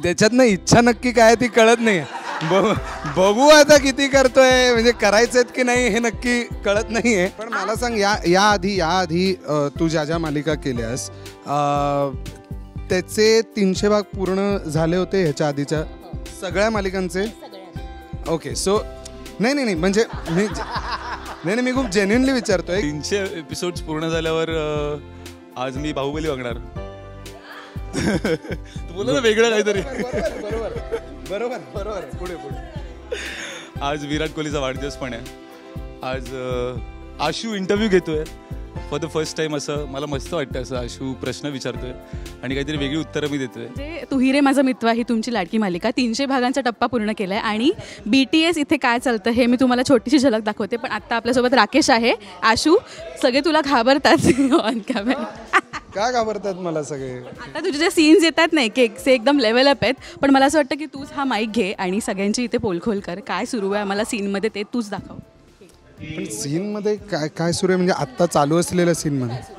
त्याच्यातनं इच्छा नक्की काय ती कळत नाही. बघू आता किती करतोय, म्हणजे करायचंय की नाही हे नक्की कळत नाहीये. पण मला सांग, या आधी तू ज्या ज्या मालिका केल्यास त्याचे 300 भाग पूर्ण झाले होते ह्याच्या आधीच्या सगळ्या मालिकांचे? ओके, सो नाही म्हणजे मी खूप जेन्युइनली विचारतोय. 300 एपिसोड्स पूर्ण झाल्यावर आज मी बाहुबली बघणार. तू बोला ना वेगळं काहीतरी. बरोबर पुढे. आज विराट कोहलीचा वाढदिवस पण आहे. आज आशू इंटरव्ह्यू घेतोय फॉर द फर्स्ट टाइम. असं मला मस्त वाटतं, असं आशू प्रश्न विचारतोय आणि काहीतरी वेगळी उत्तरं मी देतोय. तू ही रे माझा मित्र ही तुमची लाडकी मालिका 300 भागांचा टप्पा पूर्ण केलाय आणि BTS इथे काय चालतं हे मी तुम्हाला छोटीशी झलक दाखवते. पण आता आपल्यासोबत राकेश आहे. आशू, सगळे तुला घाबरतात ऑन कॅमेरा. का घाबरतात मला सगळे? आता तुझे जे सीन्स येतात नाही केकचे एकदम लेवल अप आहेत, पण मला असं वाटतं की तूच हा माईक घे आणि सगळ्यांची इथे पोलखोल कर. काय सुरू आहे मला सीनमध्ये ते तूच दाखव. पण सीनमध्ये काय सुरू आहे म्हणजे आत्ता चालू असलेल्या सीनमध्ये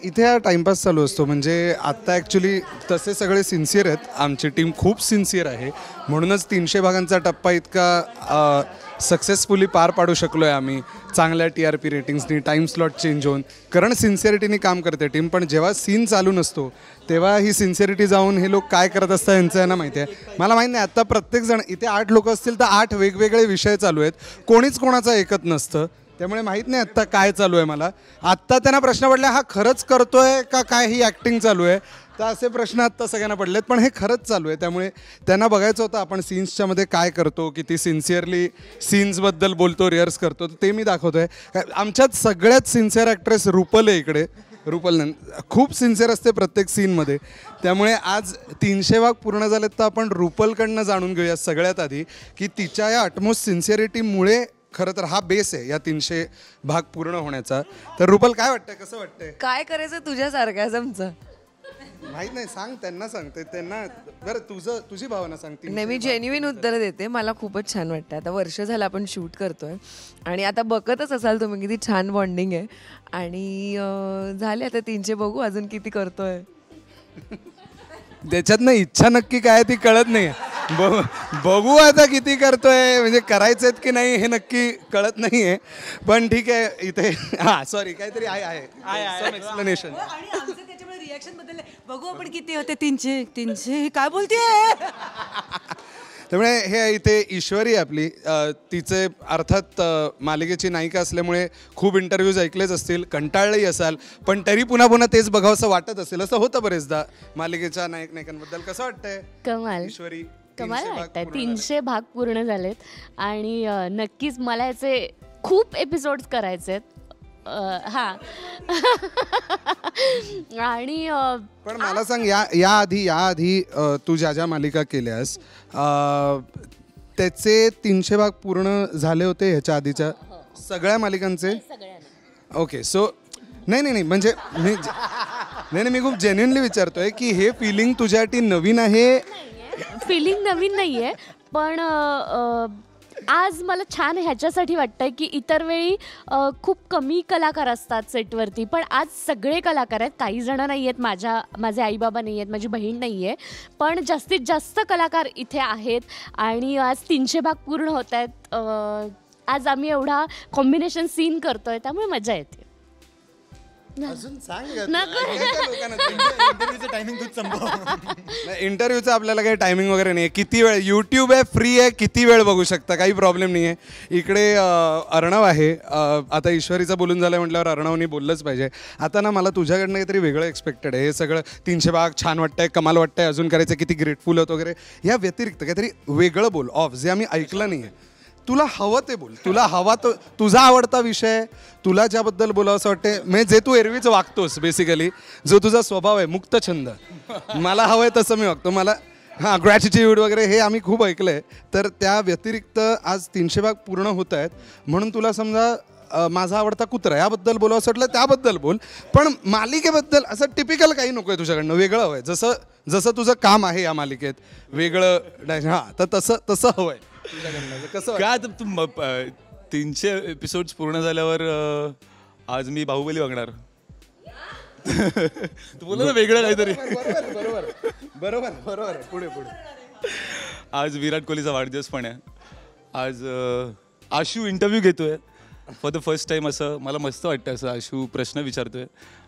इथे हा टाइमपास चालू असतो. म्हणजे आत्ता ॲक्च्युली तसे सगळे सिन्सिअर आहेत, आमची टीम खूप सिन्सिअर आहे, म्हणूनच 300 भागांचा टप्पा इतका सक्सेसफुली पार पाडू शकलो आहे आम्ही. चांगल्या TRP रेटिंग्सनी, टाईम स्लॉट चेंज होऊन, कारण सिन्सिअरिटीनी काम करते टीम. पण जेव्हा सीन चालू नसतो तेव्हा ही सिन्सिअरिटी जाऊन हे लोक काय करत असतात यांचं यांना माहिती आहे. मला माहीत नाही, आत्ता प्रत्येकजण इथे 8 लोक असतील तर 8 वेगवेगळे विषय चालू आहेत, कोणीच कोणाचं ऐकत नसतं. त्यामुळे माहीत नाही आत्ता काय चालू आहे. मला आत्ता त्यांना प्रश्न पडला, हा खरंच करतोय का काय, ही ॲक्टिंग चालू आहे, तर असे प्रश्न आत्ता सगळ्यांना पडलेत. पण हे खरंच चालू आहे, त्यामुळे त्यांना बघायचं होतं आपण सीन्सच्या मध्ये काय करतो, किती सिन्सिअरली सीन्सबद्दल बोलतो, रिहर्स करतो, ते मी दाखवतो आहे. आमच्यात सगळ्यात सिन्सिअर ॲक्ट्रेस रुपल आहे इकडे. रुपल खूप सिन्सिअर असते प्रत्येक सीनमध्ये. त्यामुळे आज 300 भाग पूर्ण झालेत तर आपण रुपलकडनं जाणून घेऊया सगळ्यात आधी की तिच्या या अटमोस्ट सिन्सिअरिटीमुळे खरं तर हा बेस आहे या 300 भाग पूर्ण होण्याचा. तर रुपल काय वाटतंय, कसं वाटतंय? काय करायचं तुझ्या सारख्याजमचं माहित नाही, सांग त्यांना, सांगते त्यांना. बरं तुझी भावना सांग. नाही, मी जेन्युइन उत्तर देते. मला खूपच छान वाटतं. आता वर्ष झालं आपण शूट करतोय आणि आता बघतच असाल तुम्ही किती छान बॉन्डिंग आहे. आणि झाले आता 300, बघू अजून किती करतोय. त्याच्यातनं इच्छा नक्की काय ती कळत नाही. बघू आता किती करतोय, म्हणजे करायचंय की नाही हे नक्की कळत नाहीये. पण ठीक आहे, इथे सॉरी काहीतरी आहे एक्सप्लेनेशन. रिॲक्शन बदलले, बघू आपण किती होते. 300 काय बोलतेय. त्यामुळे हे इथे ईश्वरी आपली, तिचे अर्थात मालिकेची नायिका असल्यामुळे खूप इंटरव्ह्यूज ऐकलेच असतील, कंटाळलेही असाल, पण तरी पुन्हा पुन्हा तेच बघावंसं वाटत असेल. असं होतं बरेचदा मालिकेच्या नायकांबद्दल. कसं वाटतंय कमाल ईश्वरी? कमाल वाटतंय. 300 भाग पूर्ण झालेत आणि नक्कीच मला याचे खूप एपिसोड्स करायचे आहेत. हां आणि पण मला सांग, या आधी तू ज्या ज्या मालिका केल्यास त्याचे 300 भाग पूर्ण झाले होते ह्याच्या आधीच्या सगळ्या मालिकांचे? ओके, सो नाही म्हणजे मी खूप जेन्युइनली विचारतोय की हे फिलिंग तुझ्यासाठी नवीन आहे? फिलिंग नवीन नाही आहे, पण आज मला छान ह्याच्यासाठी वाटतंय की इतर वेळी खूप कमी कलाकार असतात सेटवरती, पण आज सगळे कलाकार आहेत. काही जण नाही आहेत, माझे आईबाबा नाही आहेत, माझी बहीण नाही आहे, पण जास्तीत जास्त कलाकार इथे आहेत. आणि आज 300 भाग पूर्ण होत आहेत. आज आम्ही एवढा कॉम्बिनेशन सीन करतोय, त्यामुळे मजा येते. अजून सांग इंटरव्ह्यूचं आपल्याला काही टायमिंग वगैरे नाही आहे. किती वेळ यूट्यूब आहे, फ्री आहे, किती वेळ बघू शकता, काही प्रॉब्लेम नाही आहे. इकडे अर्णव आहे. आता ईश्वरीचं बोलून झालं म्हटल्यावर अर्णवनी बोललंच पाहिजे. आता ना मला तुझ्याकडनं काहीतरी वेगळं एक्सपेक्टेड आहे. हे सगळं 300 भाग छान वाटतंय, कमाल वाटतंय, अजून करायचं, किती ग्रेटफुल होत वगैरे, या व्यतिरिक्त काहीतरी वेगळं बोल ऑफ, जे आम्ही ऐकलं नाही आहे. तुला हवं ते बोल. तुला हवा तो तुझा आवडता विषय, तुला ज्याबद्दल बोलावं असं वाटते, म्हणजे जे तू एरवीच वागतोस, बेसिकली जो तुझा स्वभाव आहे, मुक्त छंद, मला हवं आहे तसं मी वागतो. मला ग्रॅटिट्यूड वगैरे हे आम्ही खूप ऐकलं आहे. तर त्या व्यतिरिक्त आज 300 भाग पूर्ण होत आहेत, म्हणून तुला समजा माझा आवडता कुत्रा याबद्दल बोलावं असं वाटलं, त्याबद्दल बोल. पण मालिकेबद्दल असं टिपिकल काही नको आहे तुझ्याकडनं, वेगळं हवं आहे. जसं तुझं काम आहे या मालिकेत वेगळं, तर तसं हवं आहे तुझ्याकडनं. काय तू 300 एपिसोड्स पूर्ण झाल्यावर आज मी बाहुबली बघणार. तू बोला ना वेगळं काहीतरी. बरोबर बरोबर बरोबर पुढे पुढे. आज विराट कोहलीचा वाढदिवस पण आहे. आज आशू इंटरव्ह्यू घेतोय फॉर द फर्स्ट टाइम. असं मला मस्त वाटतं, असं आशू प्रश्न विचारतोय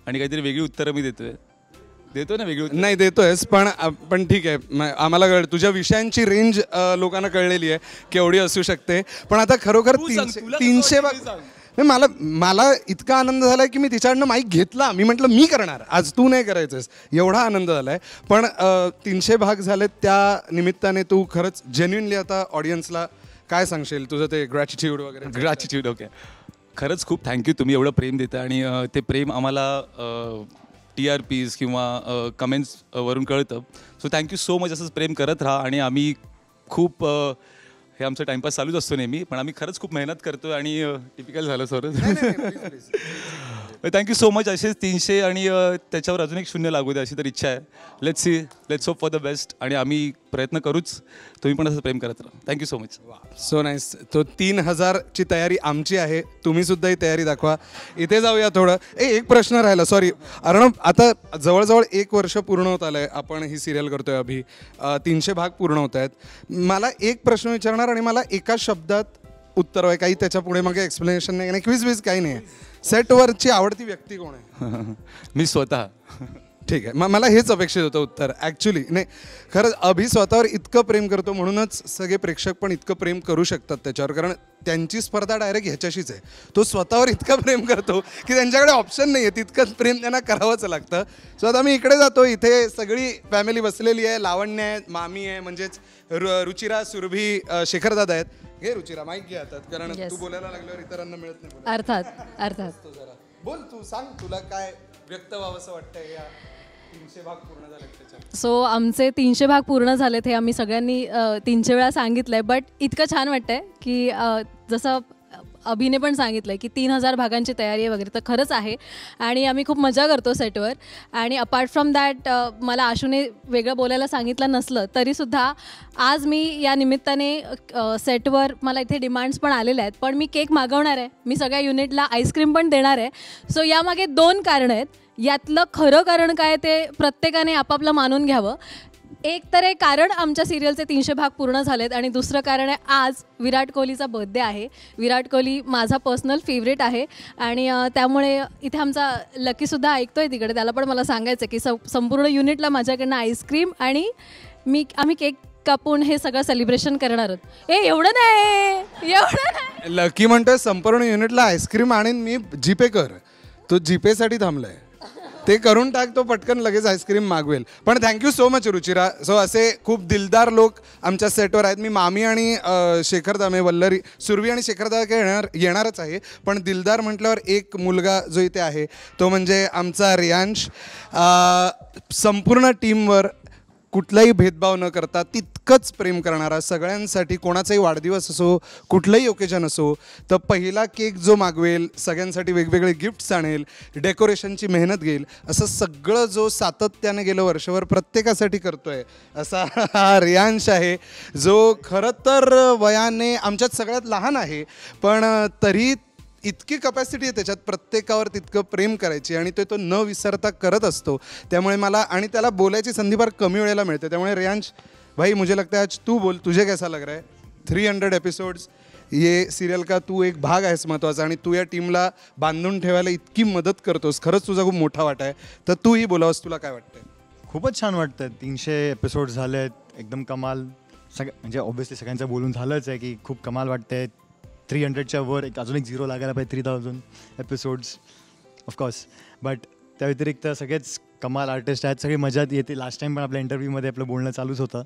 आणि काहीतरी वेगळी उत्तरं मी देतो ना वेगळी उत्तरं. नाही देतोयस पण ठीक आहे, आम्हाला कळलं तुझ्या विषयांची रेंज लोकांना कळलेली आहे केवढी असू शकते. पण आता खरोखर तू सांग, 300 तुला कसं 300 वाटतं ते सांग. नाही, मला इतका आनंद झालाय की मी तिच्याकडनं माईक घेतला. मी म्हटलं मी करणार, आज तू नाही करायचंस, एवढा आनंद झालाय. पण 300 भाग झालेत त्या निमित्ताने तू खरंच जेन्युइनली आता ऑडियन्सला काय सांगशील, तुझं ते ग्रॅटिट्यूड वगैरे? ग्रॅटिट्यूड. ओके, खरंच खूप थँक्यू, तुम्ही एवढं प्रेम देता आणि ते प्रेम आम्हाला TRPs किंवा कमेंट्स वरून कळतं. So thank you so much. असंच प्रेम करत राहा आणि आम्ही खूप हे आमचं टाइमपास चालूच असतो नेहमी, पण आम्ही खरंच खूप मेहनत करतो आणि टिपिकल झालं सर. Thank you so much. असेच 300 आणि त्याच्यावर अजून एक 0 लागू दे अशी तर इच्छा आहे. Let's hope for the best आणि आम्ही प्रयत्न करूच. तुम्ही पण असं प्रेम करत राहा. Thank you so much. So nice. तो 3000ची तयारी आमची आहे, तुम्ही सुद्धा ही तयारी दाखवा. इथे जाऊया थोडं. एक प्रश्न राहिला, सॉरी अर्णव. आता जवळजवळ 1 वर्ष पूर्ण होत आलंय आपण ही सिरियल करतोय. अभि 300 भाग पूर्ण होत आहेत. मला एक प्रश्न विचारणार आणि मला एका शब्दात उत्तर आहे, काही त्याच्या पुढे मागे एक्सप्लेनेशन नाही, क्विज काही नाही. सेटवरची आवडती व्यक्ती कोण आहे? मी स्वतः. ठीक आहे, मला हेच अपेक्षित होतं उत्तर ॲक्च्युली. नाही खरंच अभि स्वतःवर इतकं प्रेम करतो म्हणूनच सगळे प्रेक्षक पण इतकं प्रेम करू शकतात त्याच्यावर, कारण त्यांची स्पर्धा डायरेक्ट ह्याच्याशीच आहे. तो स्वतःवर इतकं प्रेम करतो की त्यांच्याकडे ऑप्शन नाही आहे, तितकंच प्रेम त्यांना करावंच लागतं. सो आता मी इकडे जातो, इथे सगळी फॅमिली बसलेली आहे. लावण्य आहे, मामी आहे म्हणजेच रुचिरा, सुरभी, शेखरदादा आहेत. घे रुचिरा, माईक घे हातात, कारण तू बोलायला लागल्यावर इतरांना मिळत नाही. अर्थात जरा बोल, तू सांग तुला काय व्यक्त व्हावं असं वाटतंय या 300 भाग पूर्ण झाले त्याच्यात. सो आमचे 300 भाग पूर्ण झालेत हे आम्ही सगळ्यांनी 300 वेळा सांगितलंय. बट इतकं छान वाटतंय की जसं अभिने पण सांगितलंय की 3000 भागांची तयारी आहे वगैरे, तर खरंच आहे आणि आम्ही खूप मजा करतो सेटवर. आणि अपार्ट फ्रॉम दॅट मला आशूने वेगळं बोलायला सांगितलं नसलं तरीसुद्धा आज मी या निमित्ताने सेटवर मला इथे डिमांड्स पण आलेल्या आहेत, पण मी केक मागवणार आहे, मी सगळ्या युनिटला आईस्क्रीम पण देणार आहे. सो यामागे 2 कारणं आहेत. यातलं खरं कारण काय ते प्रत्येकाने आपापलं मानून घ्यावं. एक तर हे कारण आमच्या सिरियलचे 300 भाग पूर्ण झालेत आणि दुसरं कारण आहे आज विराट कोहलीचा बर्थडे आहे. विराट कोहली माझा पर्सनल फेवरेट आहे आणि त्यामुळे इथे आमचा लकीसुद्धा ऐकतोय तिकडे, त्याला पण मला सांगायचं की संपूर्ण युनिटला माझ्याकडनं आईस्क्रीम आणि आम्ही केक कापून हे सगळं सेलिब्रेशन करणार आहोत. एवढं नाही. लकी म्हणतोय संपूर्ण युनिटला आईस्क्रीम आणीन मी, जीपे कर. तो जीपेसाठी थांबलाय, ते करून टाक, तो पटकन लगेच आईस्क्रीम मागवेल. पण thank you so much Ruchira. So असे खूप दिलदार लोक आमच्या सेटवर आहेत. मी मामी आणि शेखरदा, वल्लरी, सुरभी आणि शेखरदा येणारच आहे, पण दिलदार म्हटल्यावर एक मुलगा जो इथे आहे तो म्हणजे आमचा रियांश. संपूर्ण टीमवर कुठलाही भेदभाव न करता तितकंच प्रेम करणारा, सगळ्यांसाठी कोणाचाही वाढदिवस असो, कुठलंही ओकेजन असो तर पहिला केक जो मागवेल, सगळ्यांसाठी वेगवेगळे गिफ्ट्स आणेल, डेकोरेशनची मेहनत घेईल, असं सगळं जो सातत्याने गेलं वर्षभर प्रत्येकासाठी करतोय असा हा रियांश आहे, जो खरं तर वयाने आमच्यात सगळ्यात लहान आहे, पण तरी इतकी कपॅसिटी आहे त्याच्यात प्रत्येकावर तितकं प्रेम करायची आणि तो न विसरता करत असतो. त्यामुळे मला आणि त्याला बोलायची संधी फार कमी वेळेला मिळते. त्यामुळे रियांश भाई, मुझे लगता है आज तू बोल, तुझे कैसा लग रहा है? 300 एपिसोड्स ये सीरियल का तू एक भाग आहेस महत्त्वाचा आणि तू या टीमला बांधून ठेवायला इतकी मदत करतोस, खरंच तुझा खूप मोठा वाटा आहे. तर तूही बोलावंस, तुला काय वाटतंय? खूपच छान वाटतं. 300 एपिसोड झाले आहेत, एकदम कमाल. म्हणजे ऑब्व्हियसली सगळ्यांचं बोलून झालंच आहे की खूप कमाल वाटतंय. 300च्या वर अजून एक 0 लागायला पाहिजे. 3000 एपिसोड्स ऑफकोर्स. बट त्या व्यतिरिक्त सगळेच कमाल आर्टिस्ट आहेत, सगळी मजात येते. लास्ट टाईम पण आपल्या इंटरव्ह्यूमध्ये आपलं बोलणं चालूच होतं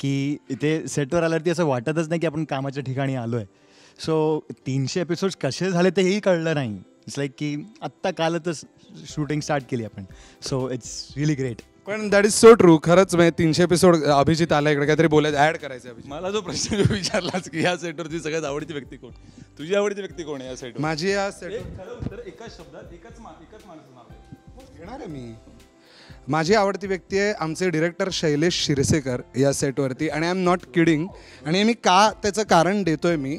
की इथे सेटवर आल्यावरती असं वाटतच नाही की आपण कामाच्या ठिकाणी आलो आहे. सो 300 एपिसोड्स कसे झाले तेही कळलं नाही. इट्स लाईक की आत्ता कालच शूटिंग स्टार्ट केली आपण. So it's really great. पण दॅट इज सो ट्रू. खरंच म्हणजे 300 एपिसोड. अभिजित आला इकडे, काहीतरी बोलायचं ॲड करायचं आहे. मला जो प्रश्न विचारलास की या सेटवरची सगळ्यात आवडती व्यक्ती कोण, तुझी आवडती व्यक्ती कोण आहे या सेटवर? माझी या सेट खरं उत्तर एकाच शब्दात एकच माणूस नाव घेणार आहे मी. माझी आवडती व्यक्ती आहे आमचे डिरेक्टर शैलेश शिरसेकर या सेटवरती, आणि आय एम नॉट किडिंग. आणि मी का त्याचं कारण देतो आहे मी,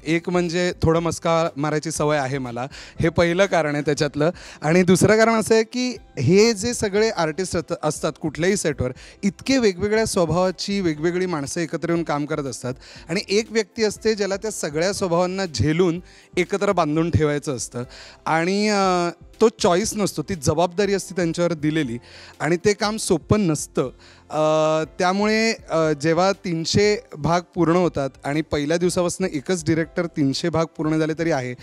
एक म्हणजे थोडं मस्का मारायची सवय आहे मला, हे पहिलं कारण आहे त्याच्यातलं. आणि दुसरं कारण असं आहे की हे जे सगळे आर्टिस्ट असतात कुठल्याही सेटवर, इतके वेगवेगळ्या स्वभावाची वेगवेगळी माणसं एकत्र येऊन काम करत असतात, आणि एक व्यक्ती असते ज्याला त्या सगळ्या स्वभावांना झेलून एकत्र बांधून ठेवायचं असतं. आणि तो चॉईस नसतो, ती जबाबदारी असते त्यांच्यावर दिलेली, आणि ते काम सोपं नसतं. त्यामुळे जेव्हा 300 भाग पूर्ण होतात आणि पहिल्या दिवसापासून एकच डिरेक्टर 300 भाग पूर्ण झाले तरी आहे,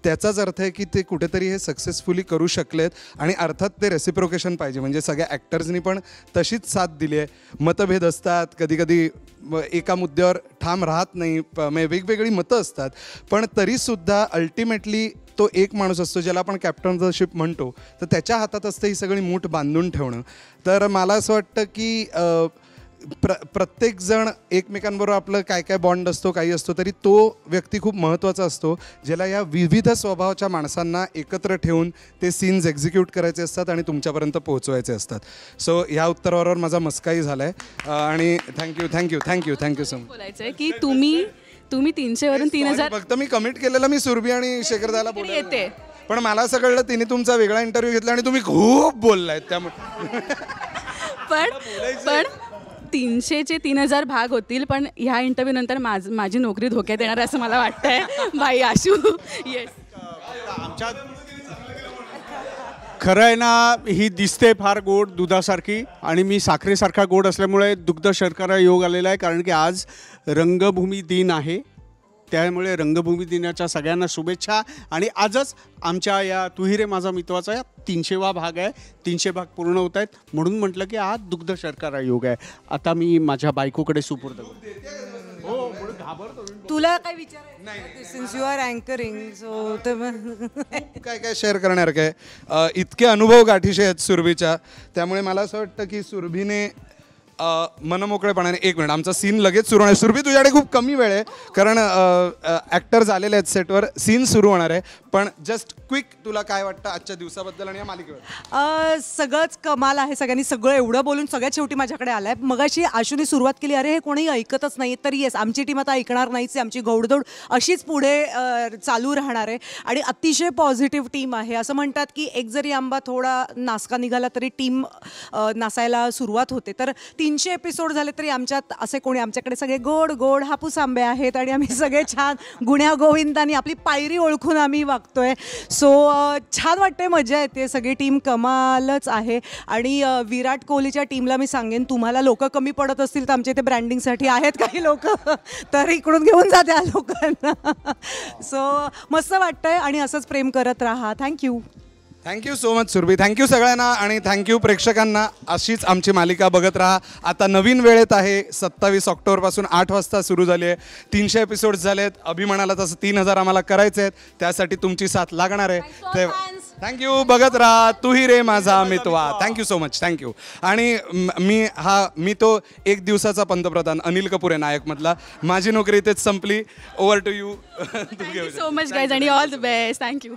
त्याचाच अर्थ आहे की ते कुठेतरी हे सक्सेसफुली करू शकलेत. आणि अर्थात ते रेसिप्रोकेशन पाहिजे, म्हणजे सगळ्या ॲक्टर्सनी पण तशीच साथ दिली आहे. मतभेद असतात, कधी कधी एका मुद्द्यावर ठाम राहत नाही, वेगवेगळी मतं असतात, पण तरीसुद्धा अल्टिमेटली तो एक माणूस असतो ज्याला आपण कॅप्टनशिप म्हणतो, तर त्याच्या हातात असतं ही सगळी मूठ बांधून ठेवणं. तर मला असं वाटतं की प्रत्येकजण एकमेकांबरोबर आपलं काय काय बॉन्ड असतो, काही असतो, तरी तो व्यक्ती खूप महत्त्वाचा असतो ज्याला या विविध स्वभावाच्या माणसांना एकत्र ठेवून ते सीन्स एक्झिक्यूट करायचे असतात आणि तुमच्यापर्यंत पोहोचवायचे असतात. सो ह्या उत्तरावर माझा मस्काही झाला आहे. आणि थँक्यू सो मच. बोलायचं आहे की तुम्ही 300 वरून 3000 फक्त मी कमिट केलेलं मी सुरभी आणि शेखरदाला येते, पण मला असं कळलं तिने तुमचा वेगळा इंटरव्ह्यू घेतला आणि तुम्ही खूप बोललाय त्यामुळे. पण 300चे 3000 भाग होतील, पण ह्या इंटरव्ह्यू नंतर माझी नोकरी धोक्यात येणार असं मला वाटतंय. बाई आशू. येस, आमच्या खरं आहे ना, ही दिसते फार गोड दुधासारखी, आणि मी साखरेसारखा गोड असल्यामुळे दुग्ध शर्करा योग आलेला आहे. कारण की आज रंगभूमी दिन आहे, त्यामुळे रंगभूमी दिनाच्या सगळ्यांना शुभेच्छा. आणि आजच आमच्या या तू ही रे माझा मितवाचा 300वा भाग आहे, 300 भाग पूर्ण होत आहेत, म्हणून म्हटलं की आज दुग्ध शर्करा योग आहे. आता मी माझ्या बायकोकडे सुपूर्द करतो. तुला काय विचारायचं, since you are anchoring, so काय काय शेअर करणार काय, इतके अनुभव गाठीशे आहेत सुरभीच्या, त्यामुळे मला असं वाटतं की सुरभीने मनमोकळेपणाने. एक मिनिट, आमचा सीन लगेच सुरू होणार. सुरभी तुझ्याकडे खूप कमी वेळ आहे, कारण ॲक्टर्स आलेले आहेत सेटवर, सीन सुरू होणार आहे, पण जस्ट क्विक तुला काय वाटतं आजच्या दिवसाबद्दल आणि या मालिकेवर? सगळंच कमाल आहे. सगळ्यांनी सगळं एवढं बोलून सगळ्यात शेवटी माझ्याकडे आलं आहे. मगाशी आशूने सुरुवात केली, अरे हे कोणी ऐकतच नाही, तर येस, आमची टीम आता ऐकणार नाहीच, आमची गौडदौड अशीच पुढे चालू राहणार आहे. आणि अतिशय पॉझिटिव्ह टीम आहे. असं म्हणतात की एक जरी आंबा थोडा नासका निघाला तरी टीम नासायला सुरुवात होते. तर 300 एपिसोड झाले तरी आमच्यात असे कोणी, आमच्याकडे सगळे गोड गोड हापूस आंबे आहेत, आणि आम्ही सगळे छान गुण्या गोविंदानी आपली पायरी ओळखून आम्ही वागतोय. सो छान वाटतंय, मजा येते, सगळी टीम कमालच आहे. आणि विराट कोहलीच्या टीमला मी सांगेन, तुम्हाला लोक कमी पडत असतील तर आमच्या इथे ब्रँडिंगसाठी आहेत काही लोक, तर इकडून घेऊन जा त्या लोकांना. सो मस्त वाटतंय, आणि असंच प्रेम करत राहा. Thank you so much Surabhi. Thank you सगळ्यांना, आणि थँक्यू प्रेक्षकांना. अशीच आमची मालिका बघत राहा. आता नवीन वेळेत आहे, 27 ऑक्टोबरपासून 8 वाजता सुरू झाली आहे. 300 एपिसोड्स झाले आहेत. अभि म्हणाला तसं 3000 आम्हाला करायचे आहेत, त्यासाठी तुमची साथ लागणार आहे. ते थँक्यू. बघत राहा तू ही रे माझा मितवा. Thank you so much. थँक्यू. आणि मी तो एक दिवसाचा पंतप्रधान अनिल कपूर आहे नायकमधला. माझी नोकरी इथेच संपली. Over to you. So much guys, आणि ऑल द बेस्ट. थँक्यू.